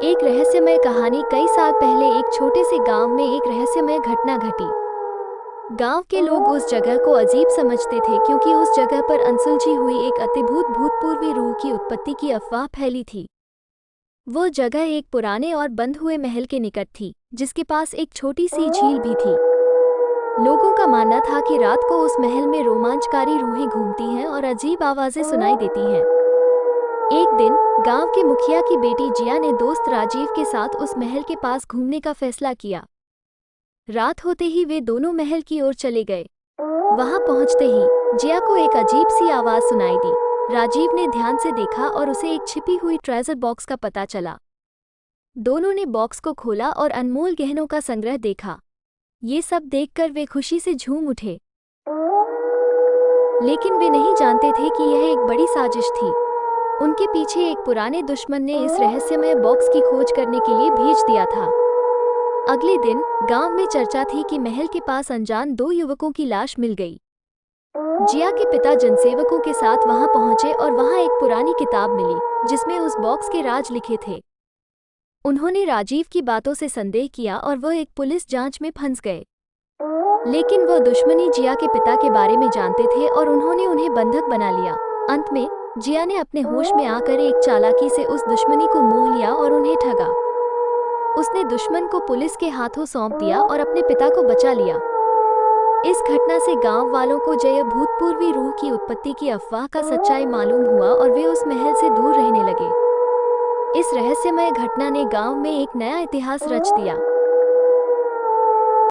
एक रहस्यमय कहानी। कई साल पहले एक छोटे से गांव में एक रहस्यमय घटना घटी। गांव के लोग उस जगह को अजीब समझते थे क्योंकि उस जगह पर अनसुलझी हुई एक अद्भुत भूतपूर्वी रूह की उत्पत्ति की अफवाह फैली थी। वो जगह एक पुराने और बंद हुए महल के निकट थी, जिसके पास एक छोटी सी झील भी थी। लोगों का मानना था कि रात को उस महल में रोमांचकारी रूहें घूमती हैं और अजीब आवाजें सुनाई देती हैं। एक दिन गांव के मुखिया की बेटी जिया ने दोस्त राजीव के साथ उस महल के पास घूमने का फैसला किया। रात होते ही वे दोनों महल की ओर चले गए। वहां पहुंचते ही जिया को एक अजीब सी आवाज सुनाई दी। राजीव ने ध्यान से देखा और उसे एक छिपी हुई ट्रेजर बॉक्स का पता चला। दोनों ने बॉक्स को खोला और अनमोल गहनों का संग्रह देखा। ये सब देखकर वे खुशी से झूम उठे, लेकिन वे नहीं जानते थे कि यह एक बड़ी साजिश थी। उनके पीछे एक पुराने दुश्मन ने इस रहस्यमय बॉक्स की खोज करने के लिए भेज दिया था। अगले दिन गांव में चर्चा थी कि महल के पास अनजान दो युवकों की लाश मिल गई। जिया के पिता जनसेवकों के साथ वहां पहुंचे और वहां एक पुरानी किताब मिली, जिसमें उस बॉक्स के राज लिखे थे। उन्होंने राजीव की बातों से संदेह किया और वह एक पुलिस जांच में फंस गए। लेकिन वह दुश्मनी जिया के पिता के बारे में जानते थे और उन्होंने उन्हें बंधक बना लिया। अंत में जिया ने अपने होश में आकर एक चालाकी से उस दुश्मनी को मोह लिया और उन्हें ठगा। उसने दुश्मन को पुलिस के हाथों सौंप दिया और अपने पिता को बचा लिया। इस घटना से गांव वालों को जय भूतपूर्वी रूह की उत्पत्ति की अफवाह का सच्चाई मालूम हुआ और वे उस महल से दूर रहने लगे। इस रहस्यमय घटना ने गांव में एक नया इतिहास रच दिया।